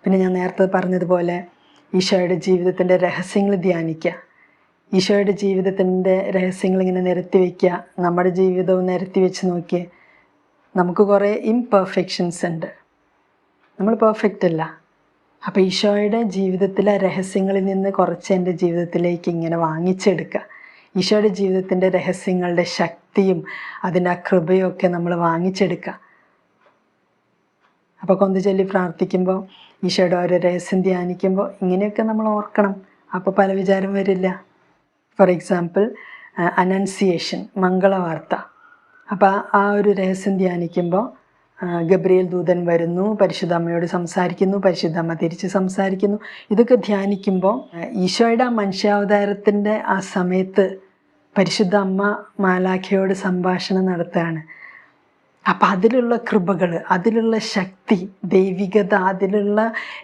പിന്നെ ഞാൻ നേരത്തെ പറഞ്ഞതുപോലെ ഈശോയുടെ ജീവിതത്തിൻ്റെ രഹസ്യങ്ങൾ ധ്യാനിക്കുക. ഈശോയുടെ ജീവിതത്തിൻ്റെ രഹസ്യങ്ങൾ ഇങ്ങനെ നിരത്തി വയ്ക്കുക. നമ്മുടെ ജീവിതവും നിരത്തി വെച്ച് നോക്കിയേ. നമുക്ക് കുറേ ഇംപെർഫെക്ഷൻസ് ഉണ്ട്, നമ്മൾ പെർഫെക്റ്റ് അല്ല. അപ്പോൾ ഈശോയുടെ ജീവിതത്തിലെ രഹസ്യങ്ങളിൽ നിന്ന് കുറച്ച് എൻ്റെ ജീവിതത്തിലേക്ക് ഇങ്ങനെ വാങ്ങിച്ചെടുക്കുക. ഈശോയുടെ ജീവിതത്തിൻ്റെ രഹസ്യങ്ങളുടെ ശക്തിയും അതിൻ്റെ ആ കൃപയും ഒക്കെ നമ്മൾ വാങ്ങിച്ചെടുക്കുക. അപ്പോൾ കൊന്ത ചൊല്ലി പ്രാർത്ഥിക്കുമ്പോൾ, ഈശോയുടെ ഓരോ രഹസ്യം ധ്യാനിക്കുമ്പോൾ ഇങ്ങനെയൊക്കെ നമ്മൾ ഓർക്കണം. അപ്പോൾ പല വിചാരം വരില്ല. ഫോർ എക്സാമ്പിൾ അനൻസിയേഷൻ, മംഗളവാർത്ത. അപ്പോൾ ആ ഒരു രഹസ്യം ധ്യാനിക്കുമ്പോൾ ഗബ്രിയേൽ ദൂതൻ വരുന്നു, പരിശുദ്ധ അമ്മയോട് സംസാരിക്കുന്നു, പരിശുദ്ധ അമ്മ തിരിച്ച് സംസാരിക്കുന്നു. ഇതൊക്കെ ധ്യാനിക്കുമ്പോൾ ഈശോയുടെ ആ മനുഷ്യാവതാരത്തിൻ്റെ ആ സമയത്ത് പരിശുദ്ധ അമ്മ മാലാഖയോട് സംഭാഷണം നടത്തുകയാണ്. അപ്പം അതിലുള്ള കൃപകൾ, അതിലുള്ള ശക്തി, ദൈവികത, അതിലുള്ള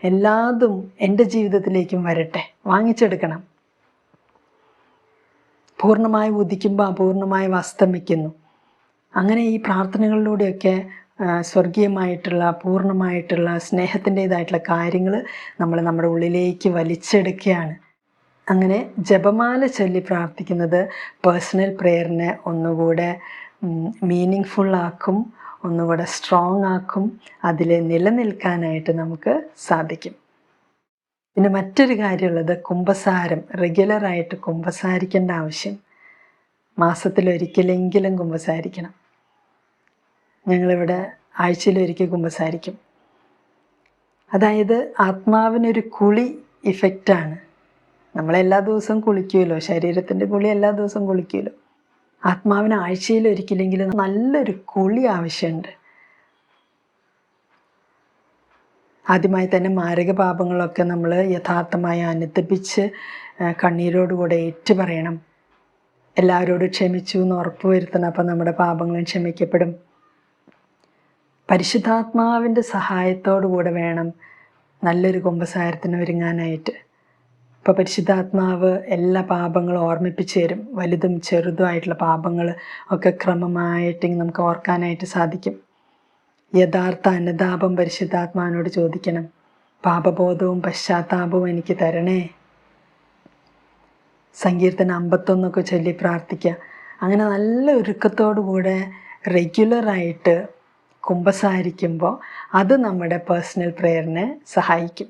എല്ലാതും എൻ്റെ ജീവിതത്തിലേക്കും വരട്ടെ, വാങ്ങിച്ചെടുക്കണം. പൂർണ്ണമായി ഉദിക്കുമ്പോൾ അപൂർണമായി അസ്തമിക്കുന്നു. അങ്ങനെ ഈ പ്രാർത്ഥനകളിലൂടെയൊക്കെ സ്വർഗീയമായിട്ടുള്ള പൂർണ്ണമായിട്ടുള്ള സ്നേഹത്തിൻ്റേതായിട്ടുള്ള കാര്യങ്ങൾ നമ്മൾ നമ്മുടെ ഉള്ളിലേക്ക് വലിച്ചെടുക്കുകയാണ്. അങ്ങനെ ജപമാല ചൊല്ലി പ്രാർത്ഥിക്കുന്നത് പേഴ്സണൽ പ്രെയറിനെ ഒന്നുകൂടെ മീനിങ് ഫുള്ളാക്കും, ഒന്നുകൂടെ സ്ട്രോങ് ആക്കും, അതിൽ നിലനിൽക്കാനായിട്ട് നമുക്ക് സാധിക്കും. പിന്നെ മറ്റൊരു കാര്യമുള്ളത് കുമ്പസാരം. റെഗുലറായിട്ട് കുമ്പസാരിക്കേണ്ട ആവശ്യം. മാസത്തിലൊരിക്കലെങ്കിലും കുമ്പസാരിക്കണം. ഞങ്ങളിവിടെ ആഴ്ചയിലൊരിക്കൽ കുമ്പസാരിക്കും. അതായത് ആത്മാവിനൊരു കുളി ഇഫക്റ്റാണ്. നമ്മളെല്ലാ ദിവസവും കുളിക്കുമല്ലോ, ശരീരത്തിൻ്റെ കുളി എല്ലാ ദിവസവും കുളിക്കുമല്ലോ. ആത്മാവിന് ആഴ്ചയിലൊരിക്കലെങ്കിലും നല്ലൊരു കുളി ആവശ്യമുണ്ട്. ആദ്യമായി തന്നെ മാരക പാപങ്ങളൊക്കെ നമ്മൾ യഥാർത്ഥമായി അനുദപിച്ച് കണ്ണീരോടുകൂടെ ഏറ്റുപറയണം. എല്ലാവരോടും ക്ഷമിച്ചു എന്ന് ഉറപ്പ് വരുത്തണം. അപ്പം നമ്മുടെ പാപങ്ങളും ക്ഷമിക്കപ്പെടും. പരിശുദ്ധാത്മാവിൻ്റെ സഹായത്തോടു കൂടെ വേണം നല്ലൊരു കുമ്പസാരത്തിന് ഒരുങ്ങാനായിട്ട്. ഇപ്പോൾ പരിശുദ്ധാത്മാവ് എല്ലാ പാപങ്ങളും ഓർമ്മിപ്പിച്ച് തരും. വലുതും ചെറുതുമായിട്ടുള്ള പാപങ്ങൾ ഒക്കെ ക്രമമായിട്ട് നമുക്ക് ഓർക്കാനായിട്ട് സാധിക്കും. യഥാർത്ഥ അനുതാപം പരിശുദ്ധാത്മാവിനോട് ചോദിക്കണം. പാപബോധവും പശ്ചാത്താപവും എനിക്ക് തരണേ. സങ്കീർത്തനം 51 ചൊല്ലി പ്രാർത്ഥിക്കുക. അങ്ങനെ നല്ല ഒരുക്കത്തോടു കൂടെ റെഗുലറായിട്ട് കുമ്പസാരിക്കുമ്പോൾ അത് നമ്മുടെ പേഴ്സണൽ പ്രെയറിനെ സഹായിക്കും.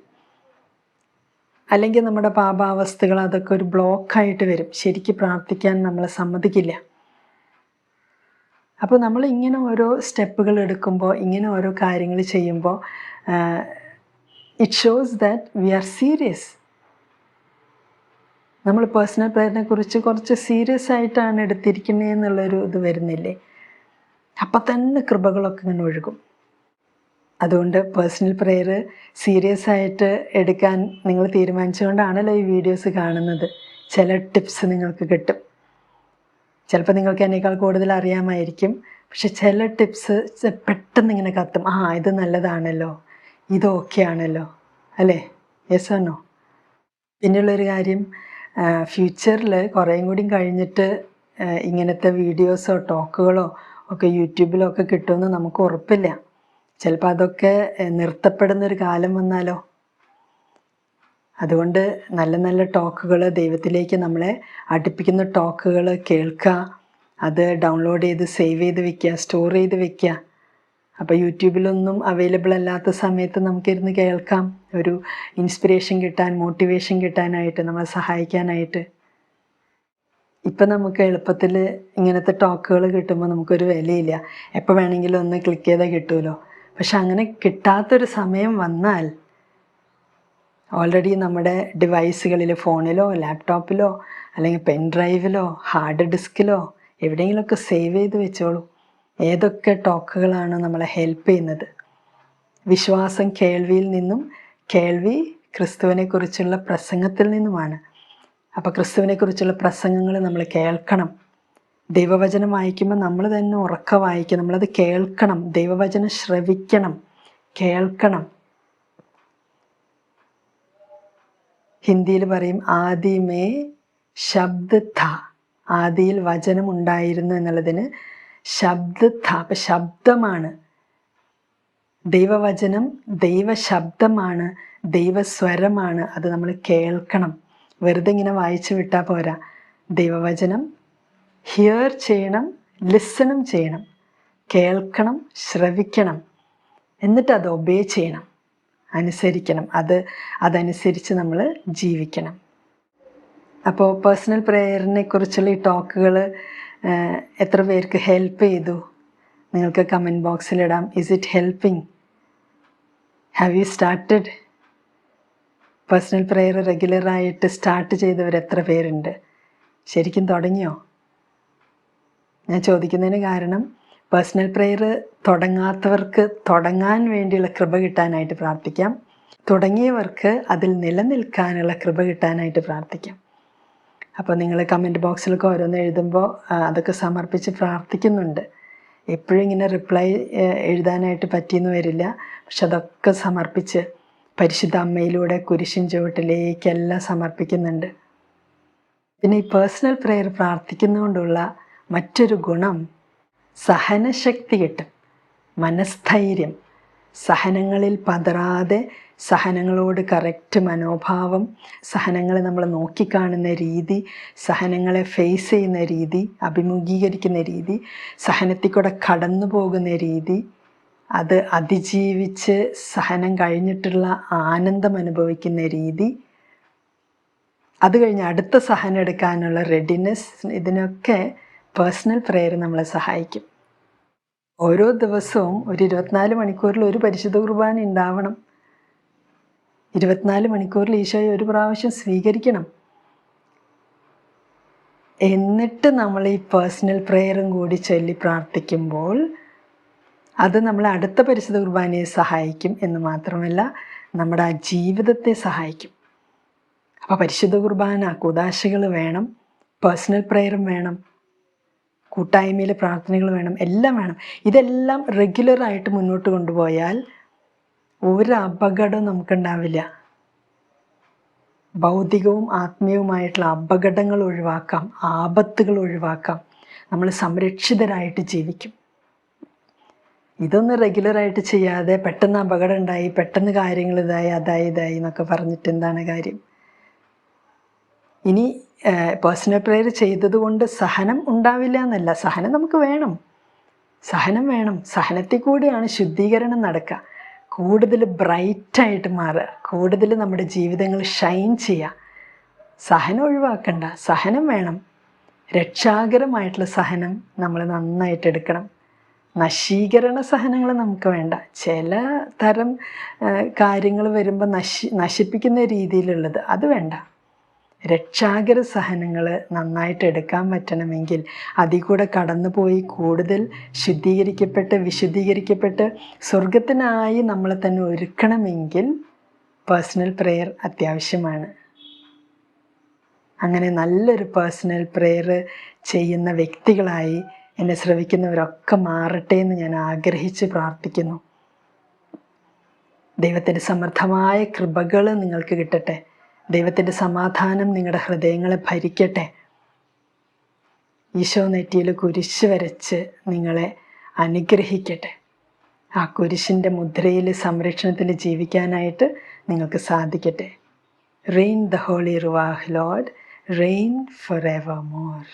അല്ലെങ്കിൽ നമ്മുടെ പാപാവസ്ഥകൾ അതൊക്കെ ഒരു ബ്ലോക്കായിട്ട് വരും. ശരിക്കും പ്രാർത്ഥിക്കാൻ നമ്മളെ സമ്മതിക്കില്ല. അപ്പോൾ നമ്മൾ ഇങ്ങനെ ഓരോ സ്റ്റെപ്പുകൾ എടുക്കുമ്പോൾ, ഇങ്ങനെ ഓരോ കാര്യങ്ങൾ ചെയ്യുമ്പോൾ it shows that we R serious. നമ്മൾ പേഴ്സണൽ പ്രെയറിനെ കുറിച്ച് കുറച്ച് സീരിയസ് ആയിട്ടാണ് എടുത്തിരിക്കുന്നത് എന്നുള്ളൊരു ഇത് വരുന്നില്ലേ? അപ്പം തന്നെ കൃപകളൊക്കെ ഇങ്ങനെ ഒഴുകും. അതുകൊണ്ട് പേഴ്സണൽ പ്രെയർ സീരിയസ് ആയിട്ട് എടുക്കാൻ നിങ്ങൾ തീരുമാനിച്ചുകൊണ്ടാണല്ലോ ഈ വീഡിയോസ് കാണുന്നത്. ചില ടിപ്സ് നിങ്ങൾക്ക് കിട്ടും. ചിലപ്പോൾ നിങ്ങൾക്ക് എന്നേക്കാൾ കൂടുതൽ അറിയാമായിരിക്കും. പക്ഷെ ചില ടിപ്സ് പെട്ടെന്ന് ഇങ്ങനെ കത്തും. ഇത് നല്ലതാണല്ലോ, ഇത് ഓക്കെ ആണല്ലോ, അല്ലേ? Yes or no? പിന്നെയുള്ളൊരു കാര്യം, ഫ്യൂച്ചറിൽ കുറേയും കൂടി കഴിഞ്ഞിട്ട് ഇങ്ങനത്തെ വീഡിയോസോ ടോക്കുകളോ ഒക്കെ യൂട്യൂബിലോ ഒക്കെ കിട്ടുമെന്ന് നമുക്ക് ഉറപ്പില്ല. ചിലപ്പോൾ അതൊക്കെ നിർത്തപ്പെടുന്നൊരു കാലം വന്നാലോ. അതുകൊണ്ട് നല്ല നല്ല ടോക്കുകൾ, ദൈവത്തിലേക്ക് നമ്മളെ അടുപ്പിക്കുന്ന ടോക്കുകൾ കേൾക്കുക. അത് ഡൗൺലോഡ് ചെയ്ത് സേവ് ചെയ്ത് വെക്കുക, സ്റ്റോർ ചെയ്ത് വെക്കുക. അപ്പോൾ യൂട്യൂബിലൊന്നും അവൈലബിൾ അല്ലാത്ത സമയത്ത് നമുക്കിരുന്ന് കേൾക്കാം. ഒരു ഇൻസ്പിറേഷൻ കിട്ടാൻ, മോട്ടിവേഷൻ കിട്ടാനായിട്ട്, നമ്മളെ സഹായിക്കാനായിട്ട്. ഇപ്പം നമുക്ക് എളുപ്പത്തിൽ ഇങ്ങനത്തെ ടോക്കുകൾ കിട്ടുമ്പോൾ നമുക്കൊരു വിലയില്ല. എപ്പോൾ വേണമെങ്കിലും ഒന്ന് ക്ലിക്ക് ചെയ്താൽ കിട്ടുമല്ലോ. പക്ഷെ അങ്ങനെ കിട്ടാത്തൊരു സമയം വന്നാൽ ഓൾറെഡി നമ്മുടെ ഡിവൈസുകളിൽ, ഫോണിലോ ലാപ്ടോപ്പിലോ അല്ലെങ്കിൽ പെൻ ഡ്രൈവിലോ ഹാർഡ് ഡിസ്കിലോ എവിടെയെങ്കിലുമൊക്കെ സേവ് ചെയ്ത് വെച്ചോളൂ. ഏതൊക്കെ ടോക്കുകളാണ് നമ്മളെ ഹെൽപ്പ് ചെയ്യുന്നത്. വിശ്വാസം കേൾവിയിൽ നിന്നും, കേൾവി ക്രിസ്തുവിനെക്കുറിച്ചുള്ള പ്രസംഗത്തിൽ നിന്നുമാണ്. അപ്പോൾ ക്രിസ്തുവിനെക്കുറിച്ചുള്ള പ്രസംഗങ്ങൾ നമ്മൾ കേൾക്കണം. ദൈവവചനം വായിക്കുമ്പോൾ നമ്മൾ തന്നെ ഉറക്കെ വായിക്കണം. നമ്മളത് കേൾക്കണം. ദൈവവചനം ശ്രവിക്കണം, കേൾക്കണം. ഹിന്ദിയിൽ പറയും ആദിമേ ശബ്ദ ഥ. ആദിയിൽ വചനം ഉണ്ടായിരുന്നു എന്നുള്ളതിന് ശബ്ദ ഥ. അപ്പം ശബ്ദമാണ്. ദൈവവചനം ദൈവശബ്ദമാണ്, ദൈവസ്വരമാണ്. അത് നമ്മൾ കേൾക്കണം. വെറുതെ ഇങ്ങനെ വായിച്ചു വിട്ടാൽ പോരാ. ദൈവവചനം ഹിയർ ചെയ്യണം, ലിസണും ചെയ്യണം. കേൾക്കണം, ശ്രവിക്കണം, എന്നിട്ട് അത് ഒബേ ചെയ്യണം, അനുസരിക്കണം. അതനുസരിച്ച് നമ്മൾ ജീവിക്കണം. അപ്പോൾ പേഴ്സണൽ പ്രെയറിനെ കുറിച്ചുള്ള ഈ ടോക്കുകൾ എത്ര പേർക്ക് ഹെൽപ്പ് ചെയ്തു? നിങ്ങൾക്ക് കമൻറ്റ് ബോക്സിലിടാം. Is it helping? Have you started? Personal prayer റെഗുലറായിട്ട് സ്റ്റാർട്ട് ചെയ്തവർ എത്ര പേരുണ്ട്? ശരിക്കും തുടങ്ങിയോ? ഞാൻ ചോദിക്കുന്നതിന് കാരണം പേഴ്സണൽ പ്രെയർ തുടങ്ങാത്തവർക്ക് തുടങ്ങാൻ വേണ്ടിയുള്ള കൃപ കിട്ടാനായിട്ട് പ്രാർത്ഥിക്കാം. തുടങ്ങിയവർക്ക് അതിൽ നിലനിൽക്കാനുള്ള കൃപ കിട്ടാനായിട്ട് പ്രാർത്ഥിക്കാം. അപ്പോൾ നിങ്ങൾ കമൻറ്റ് ബോക്സിലൊക്കെ ഓരോന്ന് എഴുതുമ്പോൾ അതൊക്കെ സമർപ്പിച്ച് പ്രാർത്ഥിക്കുന്നുണ്ട്. എപ്പോഴും ഇങ്ങനെ റിപ്ലൈ എഴുതാനായിട്ട് പറ്റിയെന്ന് വരില്ല. പക്ഷെ അതൊക്കെ സമർപ്പിച്ച് പരിശുദ്ധ അമ്മയിലൂടെ കുരിശിൻ ചുവട്ടിലേക്കെല്ലാം സമർപ്പിക്കുന്നുണ്ട്. പിന്നെ ഈ പേഴ്സണൽ പ്രെയർ പ്രാർത്ഥിക്കുന്നതുകൊണ്ടുള്ള മറ്റൊരു ഗുണം സഹനശക്തി കിട്ടും, മനസ്ഥൈര്യം. സഹനങ്ങളിൽ പതറാതെ, സഹനങ്ങളോട് കറക്റ്റ് മനോഭാവം, സഹനങ്ങളെ നമ്മൾ നോക്കിക്കാണുന്ന രീതി, സഹനങ്ങളെ ഫേസ് ചെയ്യുന്ന രീതി, അഭിമുഖീകരിക്കുന്ന രീതി, സഹനത്തിൽ കൂടെ കടന്നു പോകുന്ന രീതി, അത് അതിജീവിച്ച് സഹനം കഴിഞ്ഞിട്ടുള്ള ആനന്ദം അനുഭവിക്കുന്ന രീതി, അത് കഴിഞ്ഞ് അടുത്ത സഹനം എടുക്കാനുള്ള റെഡിനെസ്, ഇതിനൊക്കെ പേഴ്സണൽ പ്രെയർ നമ്മളെ സഹായിക്കും. ഓരോ ദിവസവും ഒരു 24 മണിക്കൂറിൽ ഒരു പരിശുദ്ധ കുർബാന ഉണ്ടാവണം. 24 മണിക്കൂറിൽ ഈശോയെ ഒരു പ്രാവശ്യം സ്വീകരിക്കണം. എന്നിട്ട് നമ്മൾ ഈ പേഴ്സണൽ പ്രെയറും കൂടി ചൊല്ലി പ്രാർത്ഥിക്കുമ്പോൾ അത് നമ്മളെ അടുത്ത പരിശുദ്ധ കുർബാനയെ സഹായിക്കും എന്ന് മാത്രമല്ല, നമ്മുടെ ആ ജീവിതത്തെ സഹായിക്കും. അപ്പോൾ പരിശുദ്ധ കുർബാന, കൂദാശകൾ വേണം, പേഴ്സണൽ പ്രെയറും വേണം, കൂട്ടായ്മയിലെ പ്രാർത്ഥനകൾ വേണം, എല്ലാം വേണം. ഇതെല്ലാം റെഗുലറായിട്ട് മുന്നോട്ട് കൊണ്ടുപോയാൽ ഒരു അപകടവും നമുക്കുണ്ടാവില്ല. ഭൗതികവും ആത്മീയവുമായിട്ടുള്ള അപകടങ്ങൾ ഒഴിവാക്കാം, ആപത്തുകൾ ഒഴിവാക്കാം. നമ്മൾ സംരക്ഷിതരായിട്ട് ജീവിക്കും. ഇതൊന്നും റെഗുലറായിട്ട് ചെയ്യാതെ പെട്ടെന്ന് അപകടം ഉണ്ടായി, പെട്ടെന്ന് കാര്യങ്ങൾ ഇതായി എന്നൊക്കെ പറഞ്ഞിട്ട് എന്താണ് കാര്യം? ഇനി പേഴ്സണൽ പ്രെയർ ചെയ്തതുകൊണ്ട് സഹനം ഉണ്ടാവില്ല എന്നല്ല. സഹനം നമുക്ക് വേണം, സഹനം വേണം. സഹനത്തിൽ കൂടിയാണ് ശുദ്ധീകരണം നടക്കുക. കൂടുതൽ ബ്രൈറ്റായിട്ട് മാറുക, കൂടുതൽ നമ്മുടെ ജീവിതങ്ങൾ ഷൈൻ ചെയ്യുക. സഹനം ഒഴിവാക്കണ്ട, സഹനം വേണം. രക്ഷാകരമായിട്ടുള്ള സഹനം നമ്മൾ നന്നായിട്ട് എടുക്കണം. നശീകരണ സഹനങ്ങൾ നമുക്ക് വേണ്ട. ചില തരം കാര്യങ്ങൾ വരുമ്പോൾ നശിപ്പിക്കുന്ന രീതിയിലുള്ളത് അത് വേണ്ട. രക്ഷാകര സഹനങ്ങൾ നന്നായിട്ട് എടുക്കാൻ പറ്റണമെങ്കിൽ അതിൽ കൂടെ കടന്നുപോയി കൂടുതൽ ശുദ്ധീകരിക്കപ്പെട്ട് വിശുദ്ധീകരിക്കപ്പെട്ട് സ്വർഗത്തിനായി നമ്മളെ തന്നെ ഒരുക്കണമെങ്കിൽ പേഴ്സണൽ പ്രെയർ അത്യാവശ്യമാണ്. അങ്ങനെ നല്ലൊരു പേഴ്സണൽ പ്രെയർ ചെയ്യുന്ന വ്യക്തികളായി എന്നെ ശ്രവിക്കുന്നവരൊക്കെ മാറട്ടെ എന്ന് ഞാൻ ആഗ്രഹിച്ച് പ്രാർത്ഥിക്കുന്നു. ദൈവത്തിൻ്റെ സമൃദ്ധമായ കൃപകൾ നിങ്ങൾക്ക് കിട്ടട്ടെ. ദൈവത്തിൻ്റെ സമാധാനം നിങ്ങളുടെ ഹൃദയങ്ങളെ ഭരിക്കട്ടെ. ഈശോ നെറ്റിയിൽ കുരിശ് വരച്ച് നിങ്ങളെ അനുഗ്രഹിക്കട്ടെ. ആ കുരിശിൻ്റെ മുദ്രയിൽ സംരക്ഷണത്തിൽ ജീവിക്കാനായിട്ട് നിങ്ങൾക്ക് സാധിക്കട്ടെ. Reign the Holy Ruach Lord, reign forevermore.